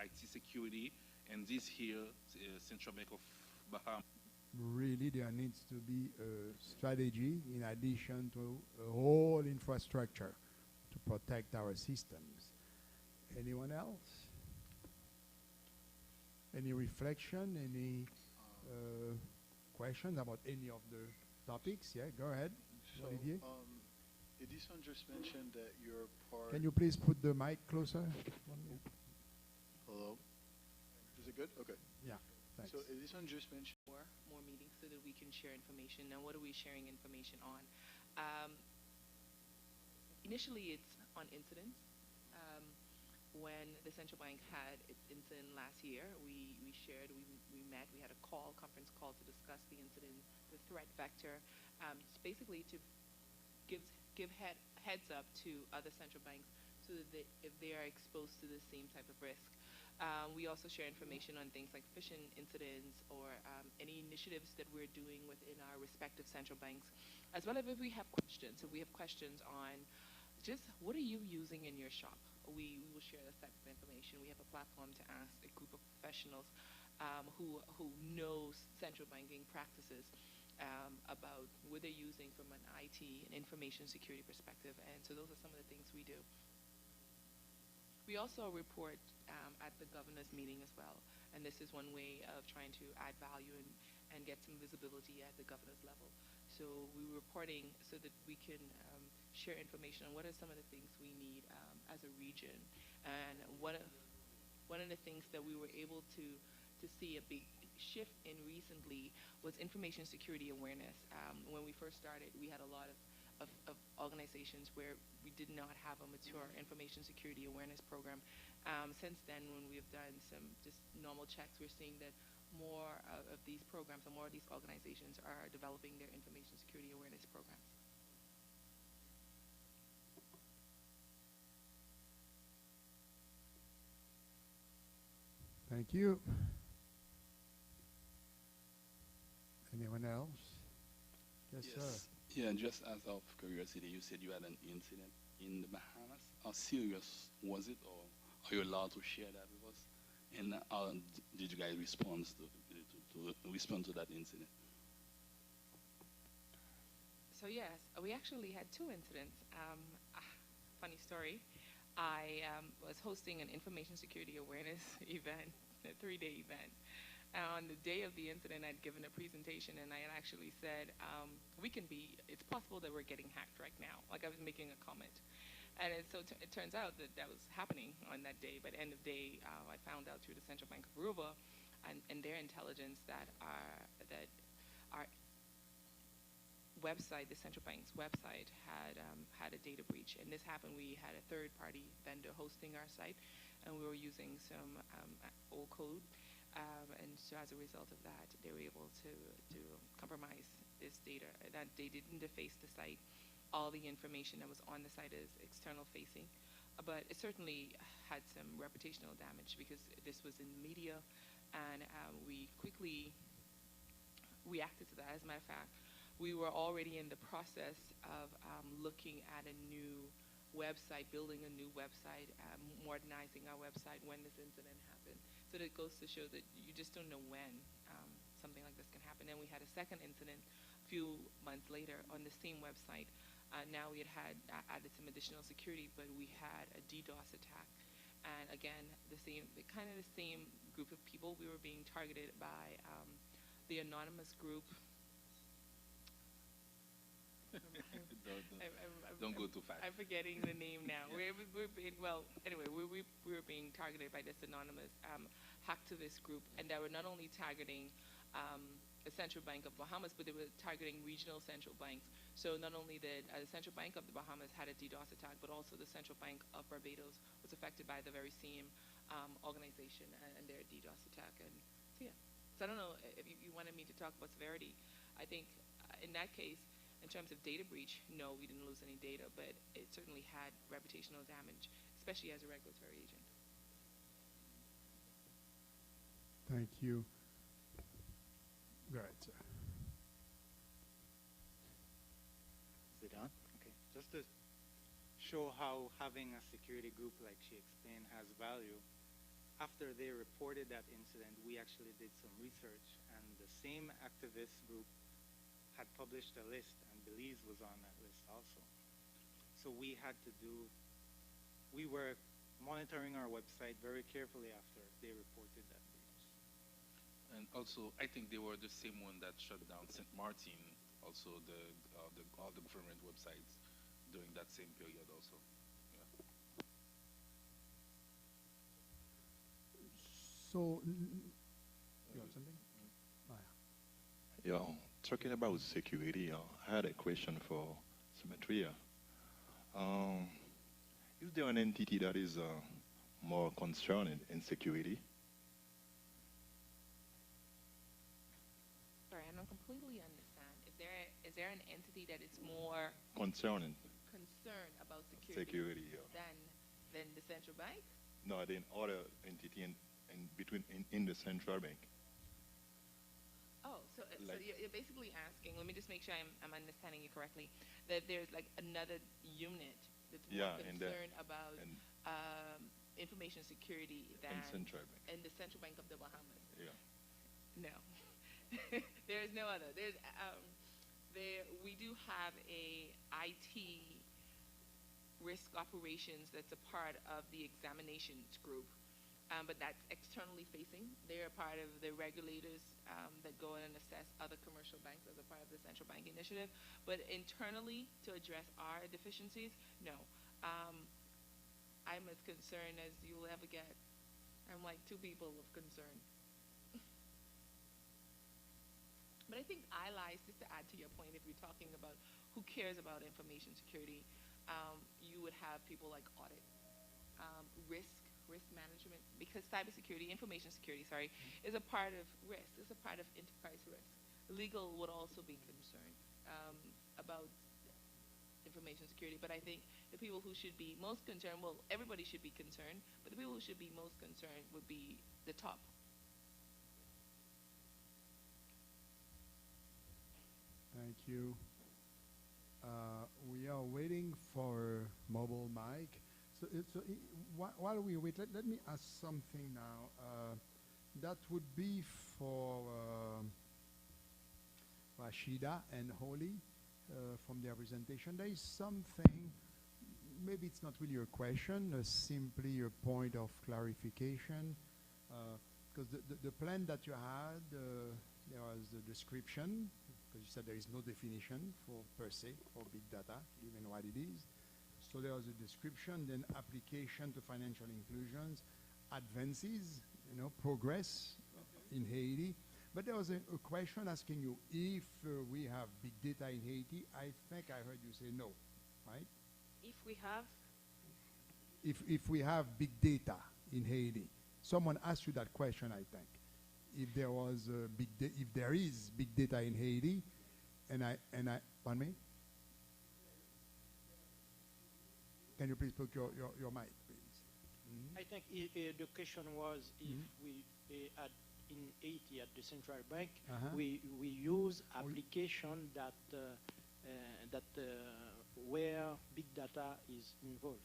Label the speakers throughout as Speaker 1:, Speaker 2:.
Speaker 1: IT security, and this here, Central Bank of Bahamas.
Speaker 2: Really, there needs to be a strategy in addition to a whole infrastructure to protect our systems. Anyone else? Any reflection? Any questions about any of the topics? Yeah, go ahead,
Speaker 3: So,
Speaker 2: Olivier.
Speaker 3: Edison just mentioned that you're part.
Speaker 2: Can you please put the mic closer?
Speaker 3: Hello? Is it good? Okay.
Speaker 2: Yeah, thanks.
Speaker 3: So Edison just mentioned.
Speaker 4: More meetings so that we can share information. Now, what are we sharing information on? Initially, it's on incidents. When the central bank had its incident last year, we shared, we met, we had a conference call to discuss the incident, the threat vector. It's basically to give heads up to other central banks so that if they are exposed to the same type of risk. We also share information on things like phishing incidents or any initiatives that we're doing within our respective central banks, as well as if we have questions. So we have questions on just what are you using in your shop? We will share this type of information. We have a platform to ask a group of professionals who knows central banking practices about what they're using from an IT and information security perspective. And so those are some of the things we do. We also report at the governor's meeting as well. And this is one way of trying to add value and get some visibility at the governor's level. So we're reporting so that we can share information on what are some of the things we need as a region. And one of the things that we were able to see a big shift in recently was information security awareness. When we first started, we had a lot of organizations where we did not have a mature information security awareness program. Since then, when we have done some just normal checks, we're seeing that more of these programs and more of these organizations are developing their information security awareness programs.
Speaker 2: Thank you. Anyone else? Yes, sir.
Speaker 5: Yeah, just as of curiosity, you said you had an incident in the Bahamas. How serious was it, or are you allowed to share that with us? And how did you guys respond to that incident?
Speaker 4: So yes, we actually had two incidents. Funny story. I was hosting an information security awareness event, a 3-day event. On the day of the incident, I'd given a presentation, and I had actually said, it's possible that we're getting hacked right now. Like I was making a comment. And it turns out that that was happening on that day. But end of day, I found out through the Central Bank of Aruba and their intelligence that our website, the central bank's website, had a data breach. And this happened. We had a third-party vendor hosting our site, and we were using some old code. And so as a result of that, they were able to compromise this data. That they didn't deface the site. All the information that was on the site is external facing. But it certainly had some reputational damage because this was in the media, and we quickly reacted to that. As a matter of fact, we were already in the process of looking at a new website, building a new website, modernizing our website when this incident happened. So that goes to show that you just don't know when something like this can happen. And we had a second incident a few months later on the same website. Now we had added some additional security, but we had a DDoS attack. And again, the same group of people. We were being targeted by the anonymous group.
Speaker 1: Don't go too fast.
Speaker 4: I'm forgetting the name now. Yeah. We were being targeted by this anonymous hacktivist group, and they were not only targeting the Central Bank of Bahamas, but they were targeting regional central banks. So not only did the Central Bank of the Bahamas had a DDoS attack, but also the Central Bank of Barbados was affected by the very same organization and their DDoS attack. And so yeah. So I don't know if you wanted me to talk about severity. I think in that case, in terms of data breach, no, we didn't lose any data, but it certainly had reputational damage, especially as a regulatory agent.
Speaker 2: Thank you. Go ahead, sir.
Speaker 6: Is it on? Okay. Just to show how having a security group, like she explained, has value, after they reported that incident, we actually did some research, and the same activist group had published a list, and Belize was on that list also. So we were monitoring our website very carefully after they reported that breach.
Speaker 1: And also, I think they were the same one that shut down St. Martin, also all the government websites during that same period also. Yeah.
Speaker 2: So, you have something? Oh, yeah.
Speaker 7: Yeah, talking about security, I had a question for Symmetria. Is there an entity that is more concerned in security?
Speaker 4: Sorry, I don't completely understand. Is there an entity that is more
Speaker 7: Concerning
Speaker 4: concerned about security,
Speaker 7: yeah.
Speaker 4: than the central bank?
Speaker 7: No, then other entity in the central bank.
Speaker 4: Oh, so
Speaker 7: Like-
Speaker 4: you're basically asking, let me just make sure I'm understanding you correctly, that there's like another unit that's more
Speaker 7: Yeah, and
Speaker 4: concerned about
Speaker 7: and
Speaker 4: information security than
Speaker 7: central bank.
Speaker 4: in the Central Bank of the Bahamas.
Speaker 7: Yeah.
Speaker 4: No, there is no other. We do have a IT risk operations that's a part of the examinations group, but that's externally facing. They're a part of the regulators that go in and assess other commercial banks as a part of the central bank initiative. But internally, to address our deficiencies, no. I'm as concerned as you'll ever get. I'm like two people of concern. But I think ILIS, just to add to your point, if you're talking about who cares about information security, you would have people like audit, risk management, because cybersecurity, information security, is a part of risk. It's a part of enterprise risk. Legal would also be concerned about information security, but I think the people who should be most concerned, well, everybody should be concerned, but the people who should be most concerned would be the top.
Speaker 2: Thank you. We are waiting for mobile mic. While we wait, let me ask something now. That would be for Rashida and Holly from their presentation. There is something, maybe it's not really a question, simply a point of clarification. Because the plan that you had, there was a description, because you said there is no definition for per se for big data, even what it is. So there was a description, then application to financial inclusions, advances, progress in Haiti. But there was a question asking you if we have big data in Haiti. I think I heard you say no, right?
Speaker 4: If we have,
Speaker 2: if we have big data in Haiti. Someone asked you that question, I think. If there was if there is big data in Haiti, pardon me? Can you please put your mic, please? Mm-hmm.
Speaker 8: I think the question was if we in Haiti at the central bank we use application that where big data is involved.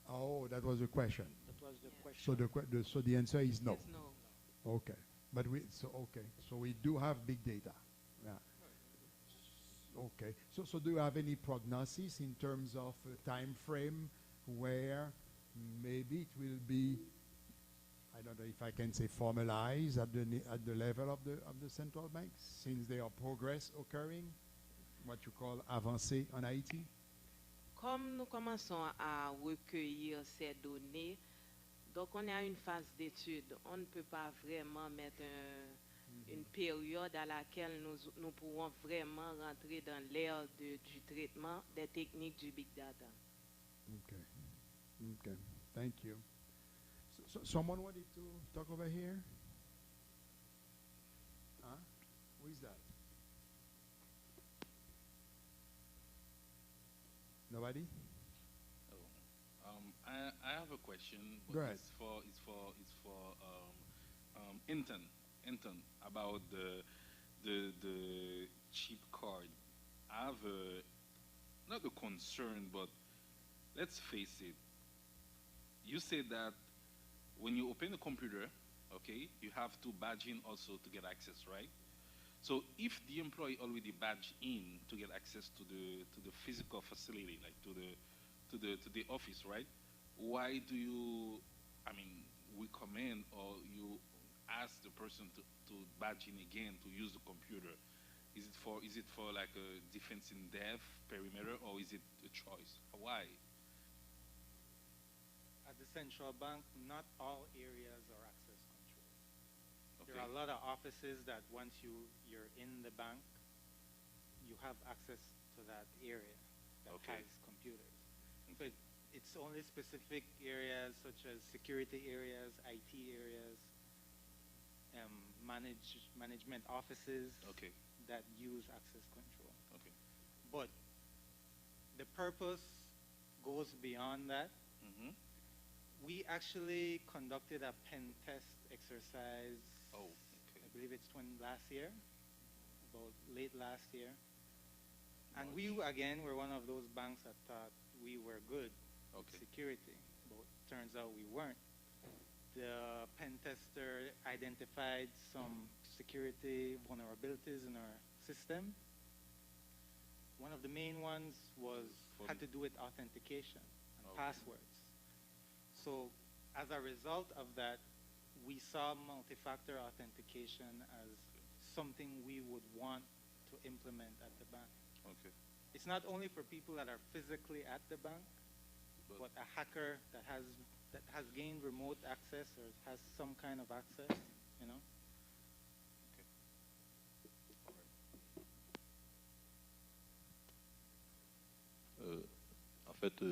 Speaker 2: Oh, that was the question.
Speaker 8: That was the
Speaker 2: So
Speaker 8: question.
Speaker 2: so the answer is no.
Speaker 4: yes, no.
Speaker 2: Okay, but so we do have big data. Yeah. Okay. So do you have any prognosis in terms of time frame where maybe it will be, I don't know if I can say formalized at the level of the central banks, since there are progress occurring, what you call avancées en Haïti?
Speaker 9: Comme nous commençons à recueillir ces données, donc on est à une phase d'étude. On ne peut pas vraiment mettre une période à laquelle nous pourrons vraiment rentrer dans l'ère du traitement des techniques du big data.
Speaker 2: Okay. Thank you. So someone wanted to talk over here? Huh? Who is that? Nobody?
Speaker 1: I have a question. But
Speaker 2: Go ahead.
Speaker 1: It's for Inton about the cheap card. I have not a concern, but let's face it. You say that when you open a computer, okay, you have to badge in also to get access, right? So if the employee already badged in to get access to the physical facility, like to the office, right? Why do you, I mean, recommend or you ask the person to badge in again to use the computer? Is it for like a defense in depth perimeter, or is it a choice? Why?
Speaker 6: At the central bank, not all areas are access control.
Speaker 1: Okay.
Speaker 6: There are a lot of offices that once you're in the bank, you have access to that area that
Speaker 1: Okay.
Speaker 6: has computers. But it's only specific areas such as security areas, IT areas, management offices
Speaker 1: Okay.
Speaker 6: that use access control.
Speaker 1: Okay.
Speaker 6: But the purpose goes beyond that.
Speaker 1: Mm-hmm.
Speaker 6: We actually conducted a pen test exercise.
Speaker 1: Oh, okay.
Speaker 6: I believe it's last year, about late last year. And we, again, were one of those banks that thought we were good with
Speaker 1: Okay.
Speaker 6: security, but turns out we weren't. The pen tester identified some security vulnerabilities in our system. One of the main ones had to do with authentication and
Speaker 1: Okay.
Speaker 6: passwords. So as a result of that, we saw multi-factor authentication as something we would want to implement at the bank.
Speaker 1: Okay.
Speaker 6: It's not only for people that are physically at the bank, but a hacker that has gained remote access or has some kind of access, you know.
Speaker 7: En fait,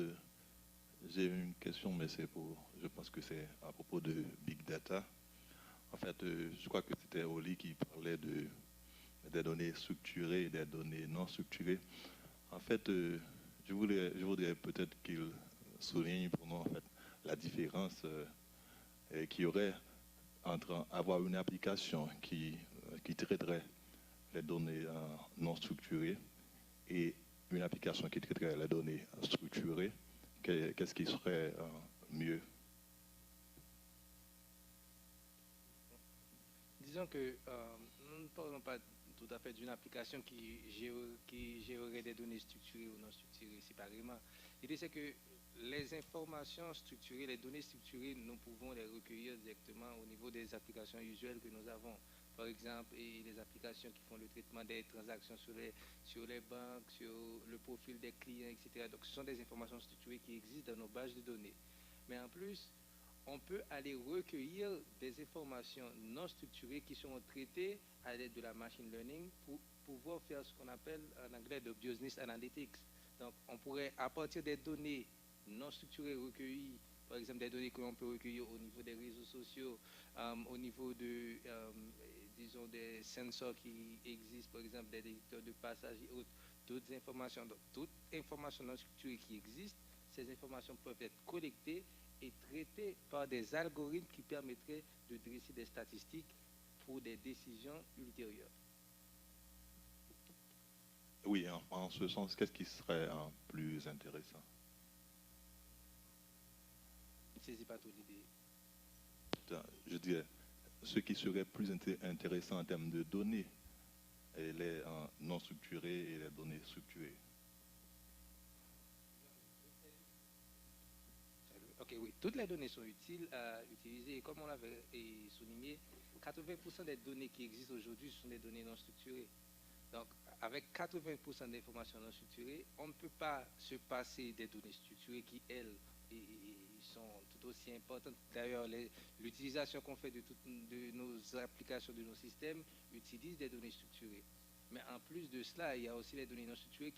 Speaker 7: j'ai une question, mais je pense que c'est à propos de Big Data. En fait, je crois que c'était Oli qui parlait des données structurées et des données non structurées. En fait, je voudrais peut-être qu'il souligne pour nous en fait, la différence qu'il y aurait entre avoir une application qui traiterait les données non structurées et une application qui traiterait les données structurées. Qu'est-ce qui serait mieux?
Speaker 10: Disons que nous ne parlons pas tout à fait d'une application qui gérerait des données structurées ou non structurées séparément. L'idée, c'est que les informations structurées, les données structurées, nous pouvons les recueillir directement au niveau des applications usuelles que nous avons. Par exemple, et les applications qui font le traitement des transactions sur les banques, sur le profil des clients, etc. Donc, ce sont des informations structurées qui existent dans nos bases de données. Mais en plus, on peut aller recueillir des informations non structurées qui sont traitées à l'aide de la machine learning pour pouvoir faire ce qu'on appelle en anglais de business analytics. Donc, on pourrait, à partir des données non structurées recueillies, par exemple des données que l'on peut recueillir au niveau des réseaux sociaux, au niveau de, disons, des sensors qui existent, par exemple des détecteurs de passage et autres, d'autres informations. Donc, toute information non structurée qui existe, ces informations peuvent être collectées et traitées par des algorithmes qui permettraient de dresser des statistiques pour des décisions ultérieures.
Speaker 7: Oui, en ce sens, qu'est-ce qui serait plus intéressant?
Speaker 10: Je ne saisis pas toute l'idée.
Speaker 7: Je dirais, ce qui serait plus intéressant en termes de données, les non structurées et les données structurées.
Speaker 10: Ok, oui, toutes les données sont utiles à utiliser et comme on l'avait souligné, 80% des données qui existent aujourd'hui sont des données non structurées. Donc, avec 80% d'informations non structurées, on ne peut pas se passer des données structurées qui, elles, sont tout aussi importantes. D'ailleurs, l'utilisation qu'on fait de nos applications, de nos systèmes, utilise des données structurées. Mais en plus de cela, il y a aussi les données non structurées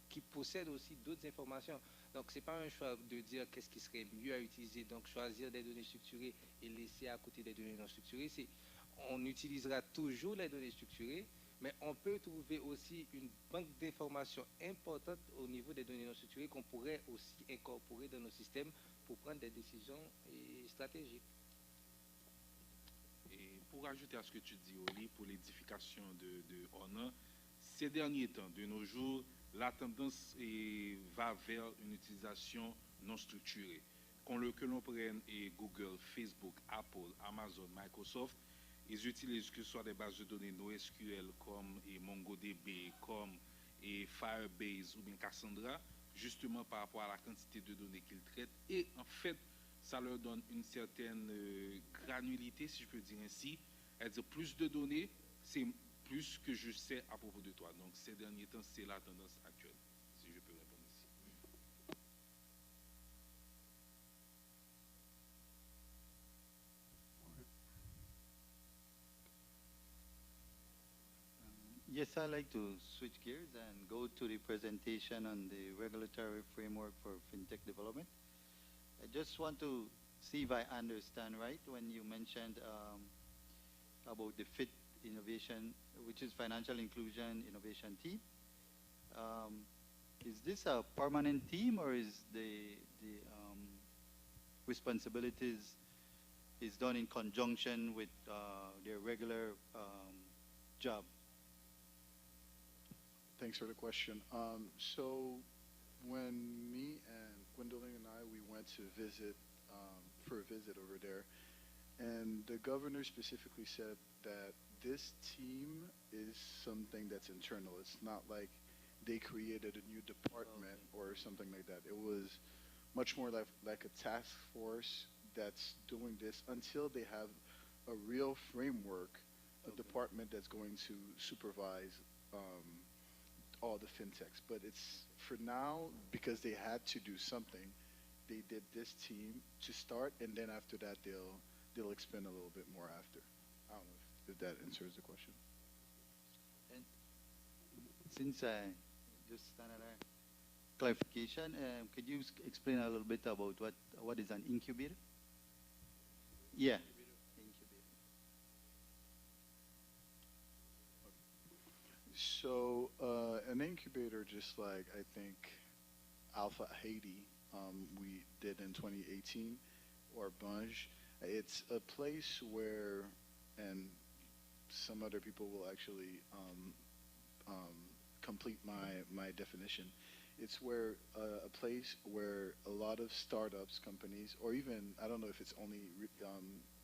Speaker 10: qui possèdent aussi d'autres informations. Donc, ce n'est pas un choix de dire qu'est-ce qui serait mieux à utiliser. Donc, choisir des données structurées et laisser à côté des données non structurées. On utilisera toujours les données structurées, mais on peut trouver aussi une banque d'informations importante au niveau des données non structurées qu'on pourrait aussi incorporer dans nos systèmes pour prendre des décisions stratégiques.
Speaker 1: Et pour ajouter à ce que tu dis, Oli, pour l'édification de Honor, ces derniers temps, de nos jours, la tendance va vers une utilisation non structurée. que l'on prenne et Google, Facebook, Apple, Amazon, Microsoft, ils utilisent que ce soit des bases de données NoSQL comme et MongoDB, comme et Firebase ou bien Cassandra, justement par rapport à la quantité de données qu'ils traitent. Et en fait, ça leur donne une certaine granulité, si je peux dire ainsi. C'est-à-dire plus de données, c'est plus que je sais à propos de toi. Donc ces derniers temps, c'est la tendance actuelle, si je peux répondre ici.
Speaker 11: Yes, I'd like to switch gears and go to the presentation on the regulatory framework for fintech development. I just want to see if I understand right when you mentioned about the FIT innovation, which is Financial Inclusion Innovation Team. Is this a permanent team, or is the responsibilities is done in conjunction with their regular job?
Speaker 3: Thanks for the question. So when me and Gwendolyn and I, we went to visit, for a visit over there, and the governor specifically said that this team is something that's internal. It's not like they created a new department or something like that. It was much more like a task force that's doing this until they have a real framework, a department that's going to supervise all the fintechs. But it's, for now, because they had to do something, they did this team to start, and then after that they'll expand a little bit more after. I don't know if that answers the question.
Speaker 11: And since I just another clarification, could you explain a little bit about what is an incubator? Yeah.
Speaker 3: So an incubator, just like I think Alpha Haiti we did in 2018, or Banques, it's a place where, and some other people will actually complete my definition. It's where a place where a lot of startups, companies, or even, I don't know if it's only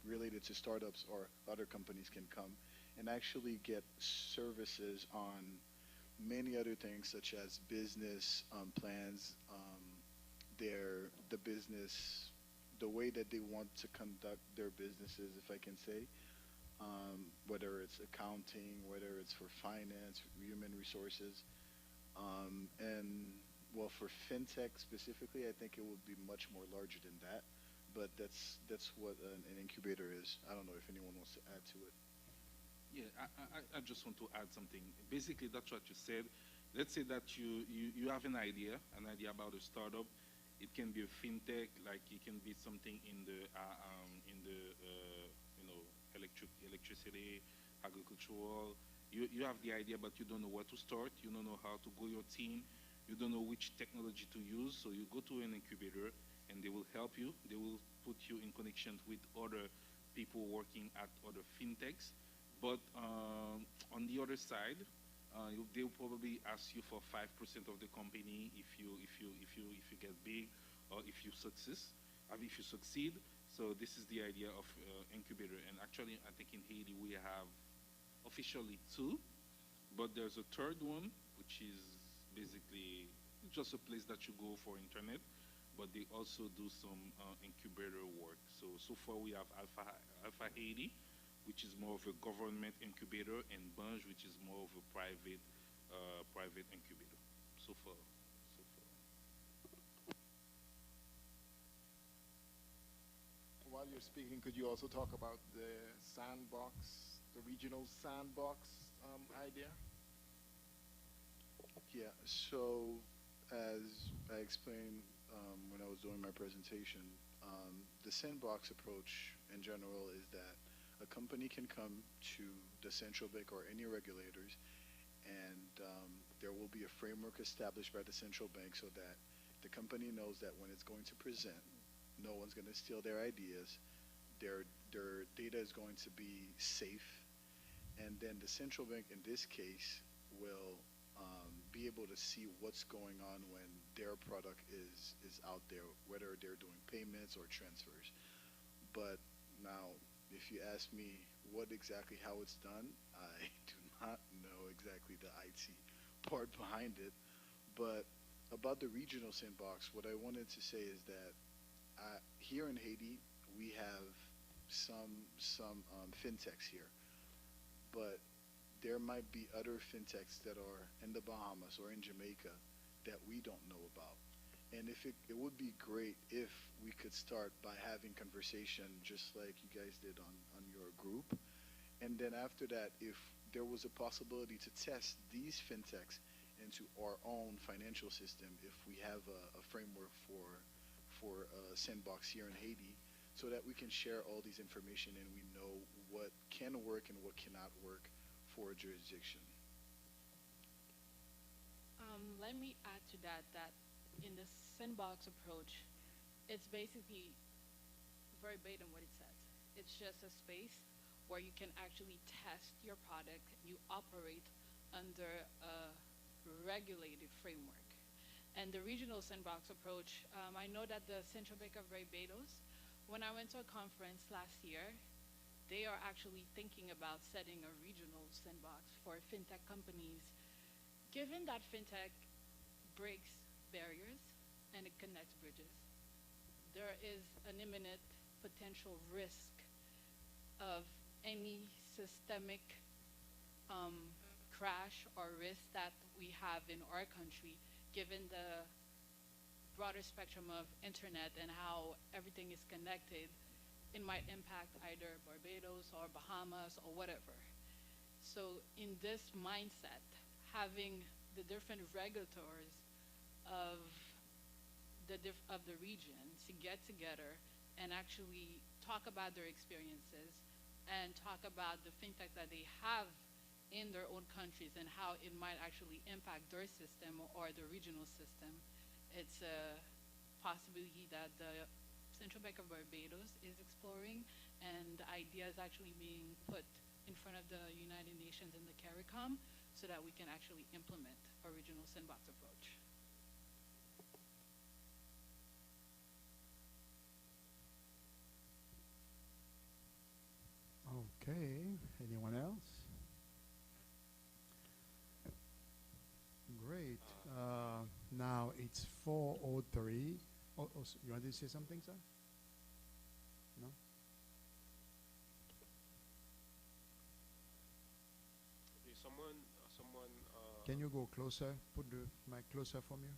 Speaker 3: related to startups or other companies, can come and actually get services on many other things, such as business plans, the business, the way that they want to conduct their businesses, if I can say, whether it's accounting, whether it's for finance, human resources, and well, for fintech specifically, I think it would be much more larger than that. But that's what an incubator is. I don't know if anyone wants to add to it.
Speaker 1: Yeah, I just want to add something. Basically, that's what you said. Let's say that you have an idea about a startup. It can be a fintech, like it can be something in the electricity, agricultural. You have the idea, but you don't know where to start. You don't know how to grow your team. You don't know which technology to use. So you go to an incubator, and they will help you. They will put you in connection with other people working at other fintechs. But on the other side, they'll probably ask you for 5% of the company if you get big, or if you succeed. So this is the idea of incubator. And actually, I think in Haiti we have officially 2, but there's a third one, which is basically just a place that you go for internet. But they also do some incubator work. So far we have Alpha Haiti, which is more of a government incubator, and Banques, which is more of a private incubator. So far.
Speaker 12: While you're speaking, could you also talk about the sandbox, the regional sandbox idea?
Speaker 3: Yeah, so as I explained when I was doing my presentation, the sandbox approach in general is that a company can come to the central bank or any regulators, and there will be a framework established by the central bank so that the company knows that when it's going to present, no one's going to steal their ideas, their data is going to be safe, and then the central bank in this case will be able to see what's going on when their product is out there, whether they're doing payments or transfers. But now, if you ask me what exactly how it's done, I do not know exactly the IT part behind it. But about the regional sandbox, what I wanted to say is that here in Haiti, we have some fintechs here, but there might be other fintechs that are in the Bahamas or in Jamaica that we don't know about. And if it would be great if we could start by having conversation just like you guys did on your group. And then after that, if there was a possibility to test these fintechs into our own financial system, if we have a framework for a sandbox here in Haiti, so that we can share all these information and we know what can work and what cannot work for a jurisdiction.
Speaker 13: Let me add to that in the sandbox approach, it's basically verbatim what it says. It's just a space where you can actually test your product. You operate under a regulated framework. And the regional sandbox approach, I know that the Central Bank of Barbados, when I went to a conference last year, they are actually thinking about setting a regional sandbox for fintech companies. Given that fintech breaks barriers and it connects bridges, there is an imminent potential risk of any systemic crash or risk that we have in our country, given the broader spectrum of internet and how everything is connected. It might impact either Barbados or Bahamas or whatever. So in this mindset, having the different regulators of the region to get together and actually talk about their experiences and talk about the fintech that they have in their own countries and how it might actually impact their system or the regional system. It's a possibility that the Central Bank of Barbados is exploring, and the idea is actually being put in front of the United Nations and the CARICOM so that we can actually implement a regional sandbox approach.
Speaker 2: Okay, anyone else? Great. Now it's 4:03. You want to say something, sir? No?
Speaker 14: Okay, someone.
Speaker 2: Can you go closer? Put the mic closer from you.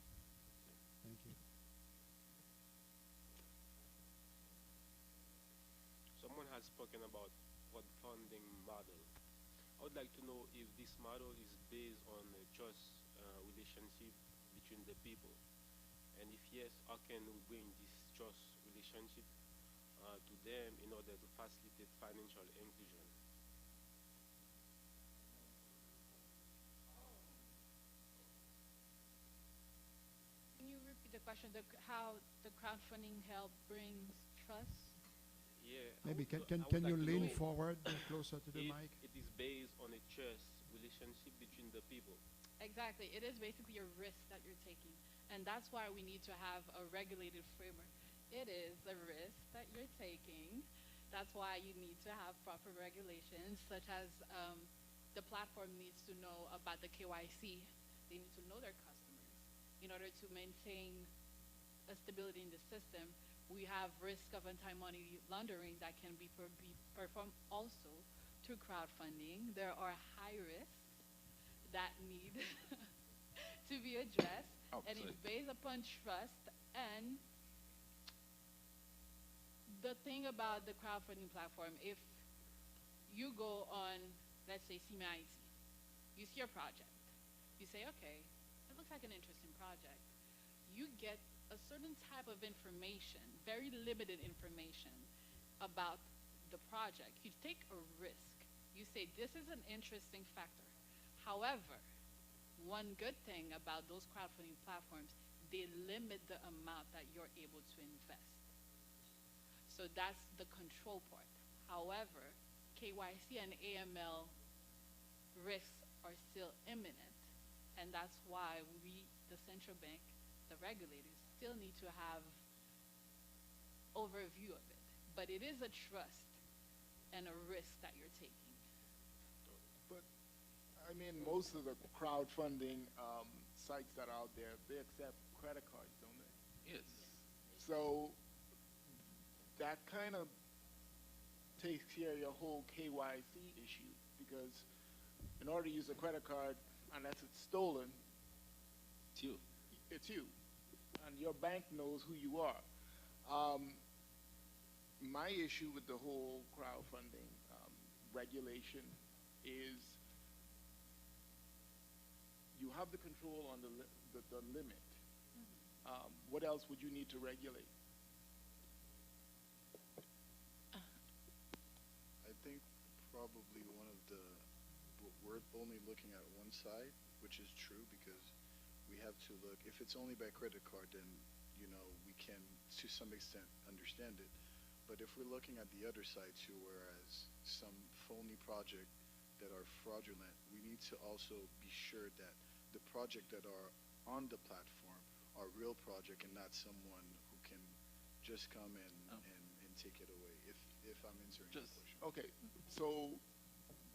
Speaker 2: Thank you.
Speaker 14: Someone has spoken about crowdfunding model. I would like to know if this model is based on a trust relationship between the people, and if yes, how can we bring this trust relationship to them in order to facilitate financial inclusion?
Speaker 13: Can you repeat the question? How the crowdfunding help brings trust?
Speaker 14: Yeah.
Speaker 2: Maybe can you lean forward closer to the mic?
Speaker 14: It is based on a trust relationship between the people.
Speaker 13: Exactly. It is basically a risk that you're taking. And that's why we need to have a regulated framework. It is a risk that you're taking. That's why you need to have proper regulations, such as the platform needs to know about the KYC. They need to know their customers. In order to maintain a stability in the system, we have risk of anti-money laundering that can be performed also through crowdfunding. There are high risks that need to be addressed, and it's based upon trust. And the thing about the crowdfunding platform, if you go on, let's say, CMIT, you see a project, you say, okay, it looks like an interesting project. You get a certain type of information, very limited information about the project. You take a risk. You say, this is an interesting factor. However, one good thing about those crowdfunding platforms, they limit the amount that you're able to invest. So that's the control part. However, KYC and AML risks are still imminent, and that's why we, the central bank, the regulators still need to have overview of it. But it is a trust and a risk that you're taking.
Speaker 12: But I mean, most of the crowdfunding sites that are out there, they accept credit cards, don't they?
Speaker 1: Yes.
Speaker 12: So that kind of takes care of your whole KYC issue, because in order to use a credit card, unless it's stolen,
Speaker 1: It's you.
Speaker 12: it's you, and your bank knows who you are. My issue with the whole crowdfunding regulation is you have the control on the limit. What else would you need to regulate?
Speaker 3: I think probably one of the, we're only looking at one side, which is true, because we have to look, if it's only by credit card, then, you know, we can to some extent understand it. But if we're looking at the other side too, whereas some phony project that are fraudulent, we need to also be sure that the project that are on the platform are real project and not someone who can just come and take it away, if I'm answering your question.
Speaker 12: Okay, so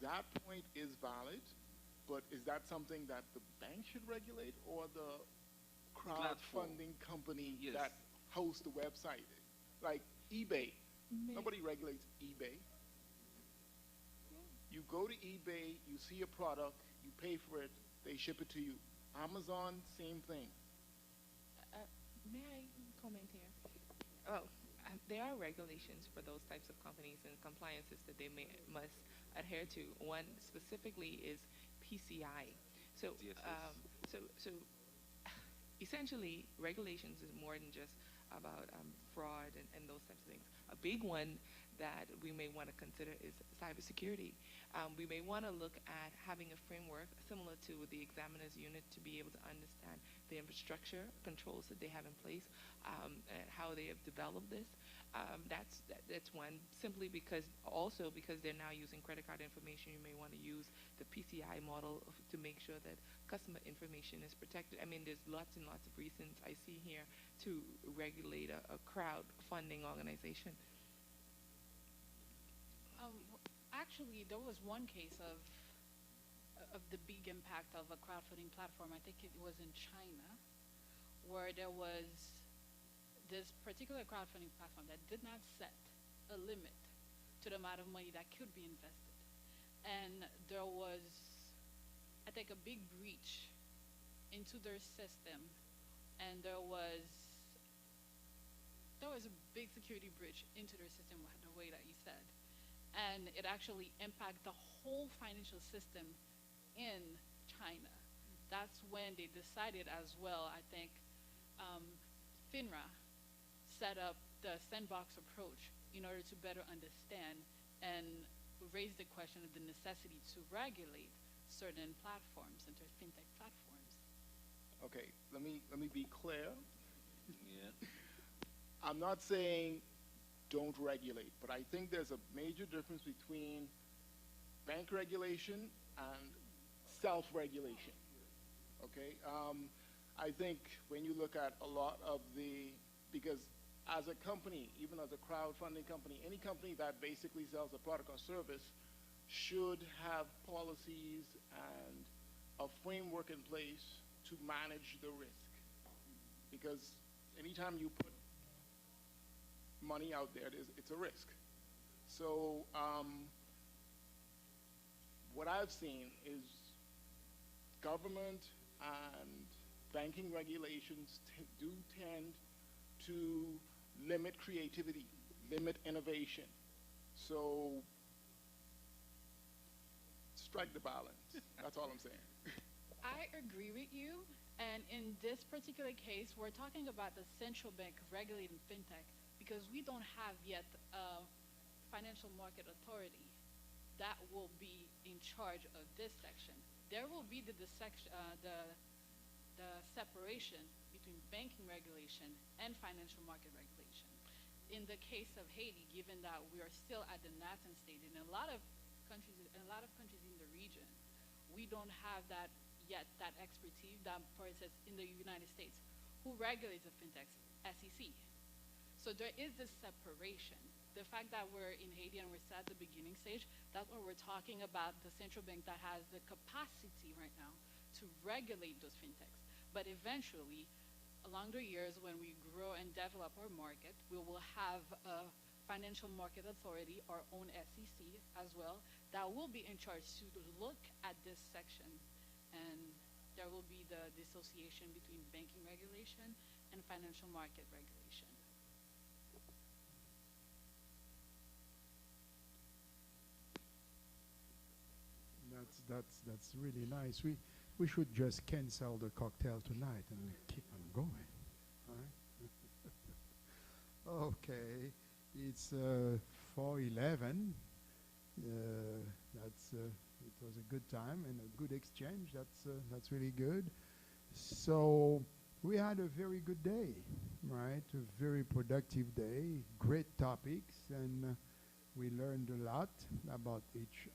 Speaker 12: that point is valid, but is that something that the bank should regulate, or the crowdfunding company that hosts the website? Like eBay, nobody regulates eBay. You go to eBay, you see a product, you pay for it, they ship it to you. Amazon, same thing.
Speaker 4: May I comment here? Oh, there are regulations for those types of companies and compliances that they must adhere to. One specifically is PCI. So, so essentially, regulations is more than just about fraud and those types of things. A big one that we may want to consider is cybersecurity. We may want to look at having a framework similar to the examiner's unit to be able to understand the infrastructure controls that they have in place and how they have developed this. That's one. Simply because they're now using credit card information, you may want to use the PCI model to make sure that customer information is protected. I mean, there's lots and lots of reasons I see here to regulate a crowdfunding organization.
Speaker 13: Actually, there was one case of the big impact of a crowdfunding platform. I think it was in China, where there was this particular crowdfunding platform that did not set a limit to the amount of money that could be invested. And there was, I think, a big breach into their system, and there was a big security breach into their system, the way that you said. And it actually impacted the whole financial system in China. That's when they decided as well, I think, FINRA set up the sandbox approach in order to better understand and raise the question of the necessity to regulate certain platforms, fintech platforms.
Speaker 12: Okay, let me be clear.
Speaker 1: Yeah.
Speaker 12: I'm not saying don't regulate, but I think there's a major difference between bank regulation and self-regulation. Okay, I think when you look at a lot of because as a company, even as a crowdfunding company, any company that basically sells a product or service should have policies and a framework in place to manage the risk. Because anytime you put money out there, it's a risk. So what I've seen is government and banking regulations do tend to limit creativity, limit innovation. So strike the balance. That's all I'm saying.
Speaker 13: I agree with you. And in this particular case, we're talking about the central bank regulating fintech, because we don't have yet a financial market authority that will be in charge of this section. There will be the separation between banking regulation and financial market regulation. In the case of Haiti, given that we are still at the nascent stage, in a lot of countries in the region, we don't have that yet, that expertise that, for instance, in the United States, who regulates the fintechs? SEC. So there is this separation. The fact that we're in Haiti and we're still at the beginning stage, that's what we're talking about, the central bank that has the capacity right now to regulate those fintechs. But eventually, along the years, when we grow and develop our market, we will have a financial market authority, our own SEC as well, that will be in charge to look at this section. And there will be the dissociation between banking regulation and financial market regulation.
Speaker 2: That's really nice. We should just cancel the cocktail tonight and keep on going. All right? Okay, it's 4:11. It was a good time and a good exchange. That's really good. So we had a very good day, right? A very productive day. Great topics, and we learned a lot about each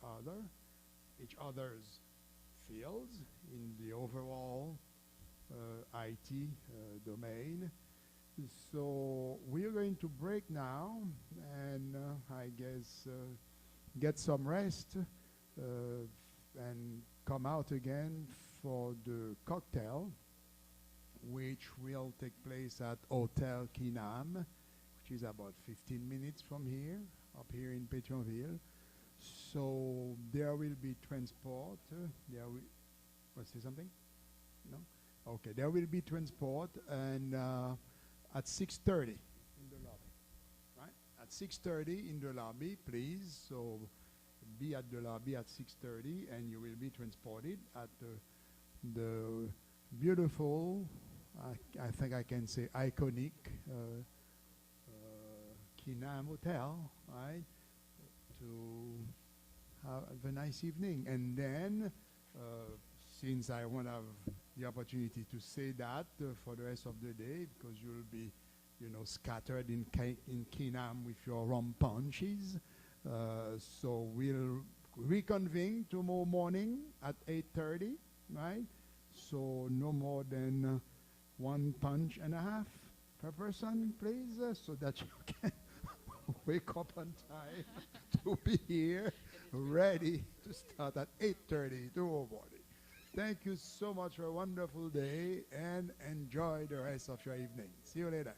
Speaker 2: other's fields in the overall IT domain. So we are going to break now, and I guess get some rest and come out again for the cocktail, which will take place at Hotel Kinam, which is about 15 minutes from here, up here in Pétionville. So there will be transport. Say something? No? Okay, there will be transport, and at 6:30 in the lobby, right? At 6:30 in the lobby, please. So be at the lobby at 6:30, and you will be transported at the beautiful, I think I can say iconic Kinam Hotel, right? To have a nice evening. And then, since I won't have the opportunity to say that for the rest of the day, because you'll be, scattered in Kinam with your rum punches, so we'll reconvene tomorrow morning at 8:30, right? So no more than one punch and a half per person, please, so that you can wake up on time to be here, ready to start at 8:30 tomorrow morning. Thank you so much for a wonderful day, and enjoy the rest of your evening. See you later.